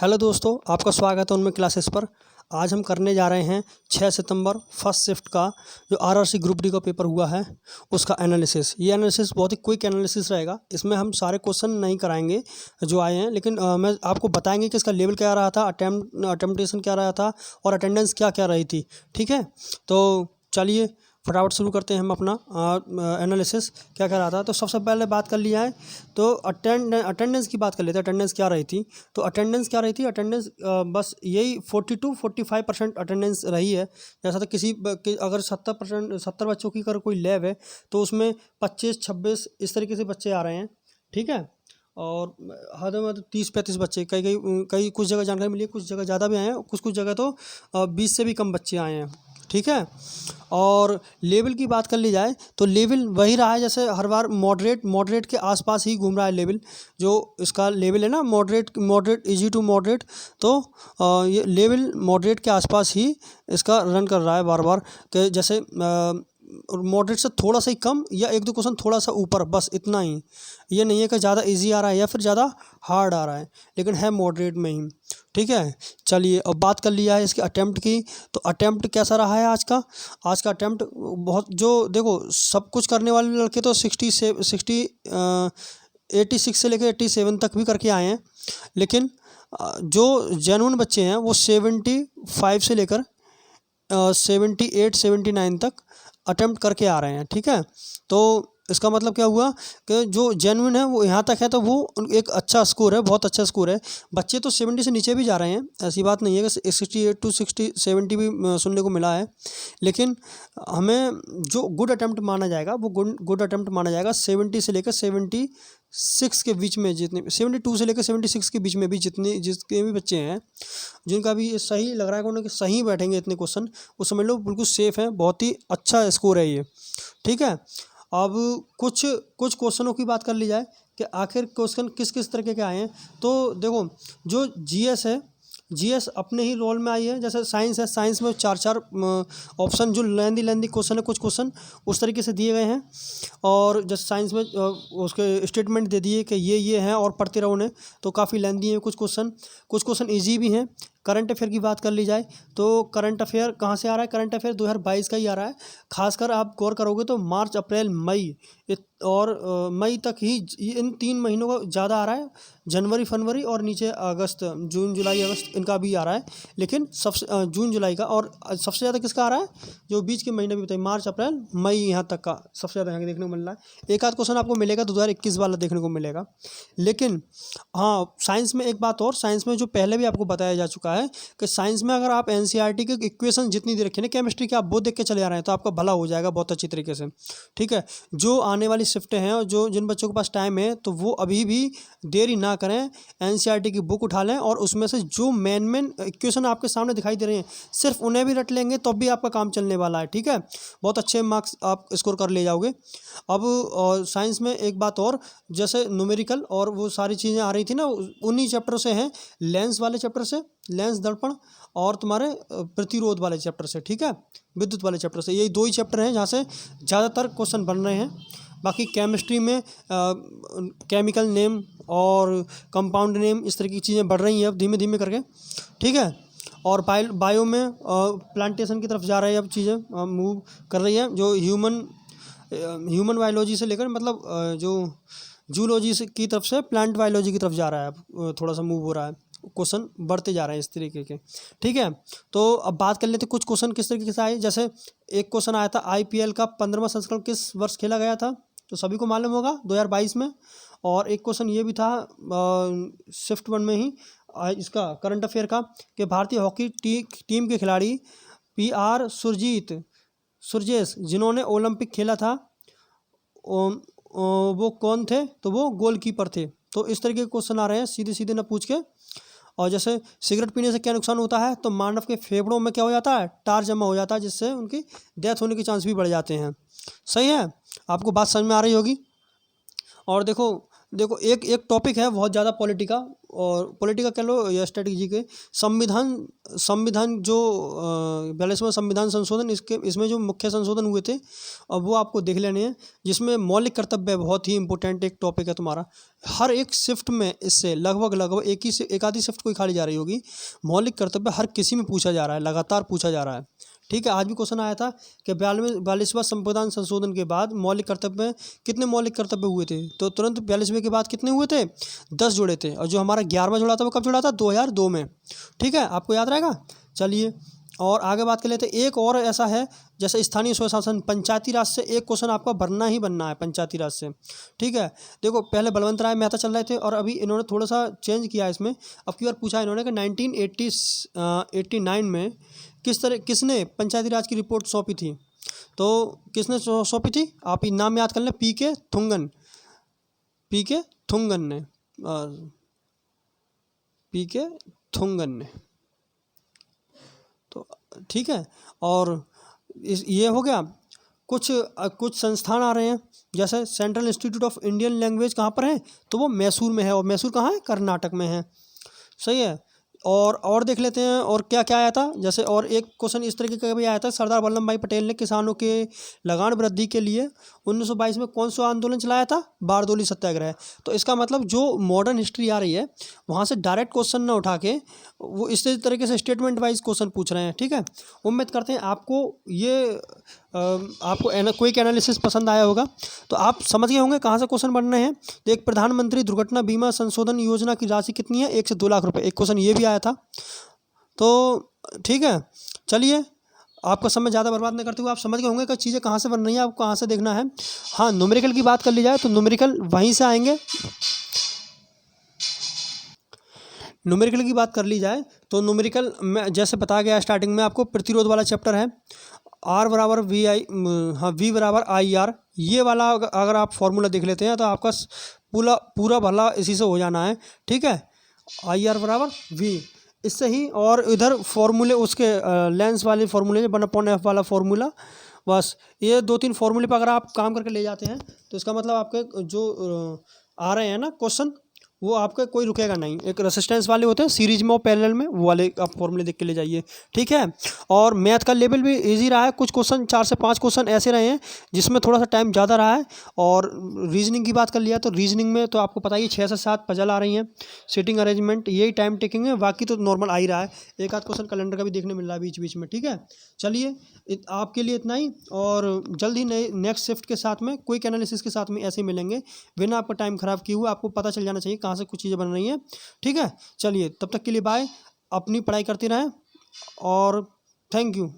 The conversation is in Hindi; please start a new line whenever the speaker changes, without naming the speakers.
हेलो दोस्तों, आपका स्वागत है उनमें क्लासेस पर। आज हम करने जा रहे हैं 6 सितंबर फर्स्ट शिफ्ट का जो आरआरसी ग्रुप डी का पेपर हुआ है उसका एनालिसिस। ये एनालिसिस बहुत ही क्विक एनालिसिस रहेगा। इसमें हम सारे क्वेश्चन नहीं कराएंगे जो आए हैं, लेकिन मैं आपको बताएंगे कि इसका लेवल क्या रहा था, अटेम्प्टेशन क्या रहा था और अटेंडेंस क्या क्या रही थी। ठीक है, तो चलिए फटाफट शुरू करते हैं हम अपना एनालिसिस क्या क्या रहा था। तो सबसे पहले बात कर लिया है तो अटेंडेंस की बात कर लेते हैं। अटेंडेंस क्या रही थी, तो अटेंडेंस क्या रही थी, अटेंडेंस बस यही 42-45% अटेंडेंस रही है। जैसा तो अगर 70 बच्चों की अगर कोई लैब है तो उसमें 25-26 इस तरीके से बच्चे आ रहे हैं। ठीक है, और हद में तो 30-35 बच्चे, कई कुछ जगह जानकारी मिली है, कुछ जगह ज़्यादा भी आए हैं, कुछ जगह तो 20 से भी कम बच्चे आए हैं। ठीक है, और लेवल की बात कर ली जाए तो लेवल वही रहा है जैसे हर बार, मॉडरेट के आसपास ही घूम रहा है लेवल। जो इसका लेवल है ना, मॉडरेट इजी टू मॉडरेट, तो ये लेवल मॉडरेट के आसपास ही इसका रन कर रहा है बार बार। कि जैसे मॉडरेट से थोड़ा सा ही कम या एक दो क्वेश्चन थोड़ा सा ऊपर, बस इतना ही। ये नहीं है कि ज़्यादा इजी आ रहा है या फिर ज़्यादा हार्ड आ रहा है, लेकिन है मॉडरेट में ही। ठीक है, चलिए अब बात कर लिया है इसके अटेम्प्ट की। तो अटेम्प्ट कैसा रहा है आज का अटेम्प्ट बहुत, जो देखो सब कुछ करने वाले लड़के तो 86 से लेकर 87 तक भी करके आए हैं, लेकिन जो जेन्युइन बच्चे हैं वो 75 से लेकर 78-79 तक अटेम्प्ट करके आ रहे हैं। ठीक है, तो इसका मतलब क्या हुआ कि जो जेन्युइन है वो यहाँ तक है, तो वो एक अच्छा स्कोर है, बहुत अच्छा स्कोर है। बच्चे तो 70 से नीचे भी जा रहे हैं, ऐसी बात नहीं है कि 68-70 भी सुनने को मिला है, लेकिन हमें जो गुड अटेम्प्ट माना जाएगा वो गुड अटेम्प्ट माना जाएगा 70 से लेकर 76 के बीच में, जितने 72 से लेकर 76 के बीच में भी जितने भी बच्चे हैं जिनका भी ये सही लग रहा है कि उन्हें सही बैठेंगे इतने क्वेश्चन, वो समझ लो बिल्कुल सेफ है, बहुत ही अच्छा स्कोर है ये। ठीक है, अब कुछ क्वेश्चनों की बात कर ली जाए कि आखिर क्वेश्चन किस किस तरीके के आए हैं। तो देखो, जो जीएस है, जीएस अपने ही रोल में आई है। जैसे साइंस है, साइंस में 4 ऑप्शन, जो लेंदी क्वेश्चन है, कुछ क्वेश्चन उस तरीके से दिए गए हैं। और जैसे साइंस में उसके स्टेटमेंट दे दिए कि ये हैं और पढ़ते रहो उन्हें, तो काफ़ी लेंदी हैं कुछ क्वेश्चन ईजी भी हैं। करंट अफेयर की बात कर ली जाए तो करंट अफेयर कहाँ से आ रहा है, करंट अफेयर 2022 का ही आ रहा है। खासकर आप गौर करोगे तो मार्च, अप्रैल, मई और मई तक ही इन 3 महीनों का ज़्यादा आ रहा है। जनवरी, फरवरी और नीचे अगस्त, जून, जुलाई, अगस्त इनका भी आ रहा है, लेकिन सबसे जून, जुलाई का और सबसे ज़्यादा किसका आ रहा है, जो बीच के महीने भी बताइए, मार्च, अप्रैल, मई, यहाँ तक का सबसे ज़्यादा यहाँ देखने को मिल रहा है। एक आध क्वेश्चन आपको मिलेगा 2021 वाला देखने को मिलेगा। लेकिन हाँ, साइंस में एक बात और, साइंस में जो पहले भी आपको बताया जा चुका है कि साइंस में अगर आप एनसीईआरटी के इक्वेशन जितनी दे रखी है ना केमिस्ट्री के, आप वो देख के चले आ रहे हैं तो आपका भला हो जाएगा बहुत अच्छी तरीके से। ठीक है, जो आने वाली शिफ्टें हैं और जिन बच्चों के पास टाइम है तो वो अभी भी देरी ना करें, एनसीईआरटी की बुक उठा लें और उसमें से जो मेन इक्वेशन आपके सामने दिखाई दे रहे हैं सिर्फ उन्हें भी रट लेंगे तो भी आपका काम चलने वाला है। ठीक है, बहुत अच्छे मार्क्स आप स्कोर कर ले जाओगे। अब साइंस में एक बात और, जैसे न्यूमेरिकल और वो सारी चीज़ें आ रही थी ना, उन्हीं चैप्टर से हैं, लेंस वाले चैप्टर से, लेंस, दर्पण और तुम्हारे प्रतिरोध वाले चैप्टर से। ठीक है, विद्युत वाले चैप्टर से, यही 2 ही चैप्टर हैं जहाँ से ज़्यादातर क्वेश्चन बन रहे हैं। बाकी केमिस्ट्री में केमिकल नेम और कंपाउंड नेम इस तरह की चीज़ें बढ़ रही हैं अब धीमे धीमे करके। ठीक है, और बायो में प्लांटेशन की तरफ जा रही है अब चीज़ें, मूव कर रही है, जो ह्यूमन बायोलॉजी से लेकर मतलब जो जूलॉजी की तरफ से प्लांट बायोलॉजी की तरफ जा रहा है, अब थोड़ा सा मूव हो रहा है, क्वेश्चन बढ़ते जा रहे हैं इस तरीके के। ठीक है, तो अब बात कर लेते कुछ क्वेश्चन किस तरीके से आए। जैसे एक क्वेश्चन आया था, आईपीएल का 15वां संस्करण किस वर्ष खेला गया था, तो सभी को मालूम होगा 2022 में। और एक क्वेश्चन ये भी था शिफ्ट 1 में ही इसका करंट अफेयर का, कि भारतीय हॉकी टीम के खिलाड़ी PR सुरजेश जिन्होंने ओलंपिक खेला था वो कौन थे, तो वो गोलकीपर थे। तो इस तरीके के क्वेश्चन आ रहे हैं सीधे सीधे ना पूछ के। और जैसे सिगरेट पीने से क्या नुकसान होता है, तो मानव के फेफड़ों में क्या हो जाता है, टार जमा हो जाता है, जिससे उनकी डेथ होने के चांस भी बढ़ जाते हैं। सही है, आपको बात समझ में आ रही होगी। और देखो, देखो एक एक टॉपिक है बहुत ज़्यादा पॉलिटिका कह लो या स्ट्रेटजी के संविधान संविधान जो 42वां संविधान संशोधन, इसमें जो मुख्य संशोधन हुए थे अब वो आपको देख लेने हैं, जिसमें मौलिक कर्तव्य बहुत ही इंपॉर्टेंट एक टॉपिक है तुम्हारा। हर एक शिफ्ट में इससे लगभग एक आधी शिफ्ट कोई खाली जा रही होगी। मौलिक कर्तव्य हर किसी में पूछा जा रहा है, लगातार पूछा जा रहा है। ठीक है, आज भी क्वेश्चन आया था कि 42वां संविधान संशोधन के बाद मौलिक कर्तव्य कितने मौलिक कर्तव्य हुए थे, तो तुरंत 42वें के बाद कितने हुए थे, 10 जुड़े थे। और जो हमारा 11वां जुड़ा था वो कब जुड़ा था, 2002 में। ठीक है, आपको याद रहेगा। चलिए और आगे बात कर लेते हैं। एक और ऐसा है जैसे स्थानीय स्वशासन, पंचायती राज से एक क्वेश्चन आपका बनना ही बनना है, पंचायती राज से। ठीक है, देखो पहले बलवंत राय मेहता चल रहे थे और अभी इन्होंने थोड़ा सा चेंज किया इसमें। अब की बार पूछा इन्होंने कि 1989 में किसने पंचायती राज की रिपोर्ट सौंपी थी, तो किसने सौंपी थी, आप नाम याद कर लें, पीके थुंगन ने, पीके थुंगन ने। तो ठीक है, और ये हो गया। कुछ संस्थान आ रहे हैं, जैसे central institute of Indian language कहाँ पर है, तो वो मैसूर में है। और मैसूर कहाँ है, कर्नाटक में है। सही है। और देख लेते हैं और क्या क्या आया था। जैसे और एक क्वेश्चन इस तरीके का भी आया था, सरदार वल्लभ भाई पटेल ने किसानों के लगान वृद्धि के लिए 1922 में कौन सा आंदोलन चलाया था, बारदोली सत्याग्रह। तो इसका मतलब जो मॉडर्न हिस्ट्री आ रही है वहाँ से डायरेक्ट क्वेश्चन ना उठा के वो इस तरीके से स्टेटमेंट वाइज क्वेश्चन पूछ रहे हैं। ठीक है, उम्मीद करते हैं आपको क्विक एनालिसिस पसंद आया होगा। तो आप समझ गए होंगे कहाँ से क्वेश्चन बन रहे हैं। तो एक प्रधानमंत्री दुर्घटना बीमा संशोधन योजना की राशि कितनी है, 1 से 2 लाख रुपए, एक क्वेश्चन ये भी आया था। तो ठीक है, चलिए आपका समय ज़्यादा बर्बाद नहीं करते हुए आप समझ गए होंगे कि चीज़ें कहाँ से बन रही हैं, आपको कहाँ से देखना है। हाँ, न्यूमेरिकल की बात कर ली जाए तो न्यूमेरिकल वहीं से आएंगे। न्यूमेरिकल की बात कर ली जाए तो न्यूमेरिकल में जैसे बताया गया स्टार्टिंग में आपको, प्रतिरोध वाला चैप्टर है, R बराबर वी आई, हाँ V बराबर IR, ये वाला अगर आप फॉर्मूला देख लेते हैं तो आपका पूरा भला इसी से हो जाना है। ठीक है, IR बराबर V, इससे ही। और इधर फॉर्मूले उसके लेंस वाले फॉर्मूले 1/f वाला फॉर्मूला, बस ये 2-3 फॉर्मूले पर अगर आप काम करके ले जाते हैं तो इसका मतलब आपके जो आ रहे हैं ना क्वेश्चन, वो आपका कोई रुकेगा नहीं। एक रेसिस्टेंस वाले होते हैं सीरीज में और पैरेलल में, वो वाले आप फॉर्मूले देख के ले जाइए। ठीक है, और मैथ का लेवल भी इजी रहा है। कुछ क्वेश्चन 4 से 5 क्वेश्चन ऐसे रहे हैं जिसमें थोड़ा सा टाइम ज़्यादा रहा है। और रीजनिंग की बात कर लिया तो रीजनिंग में तो आपको पता ही 6 से 7 पजल आ रही हैं, सीटिंग अरेंजमेंट, यही टाइम टेकिंग है। बाकी तो नॉर्मल आ ही रहा है, एक आध क्वेश्चन कैलेंडर का भी देखने मिल रहा है बीच बीच में। ठीक है, चलिए आपके लिए इतना ही, और जल्द ही नए नेक्स्ट शिफ्ट के साथ में क्विक एनालिसिस के साथ में ऐसे ही मिलेंगे, बिना आपका टाइम खराब किए हुए। आपको पता चल जाना चाहिए कहाँ से कुछ चीज़ें बन रही हैं। ठीक है, चलिए तब तक के लिए बाय, अपनी पढ़ाई करते रहें और थैंक यू।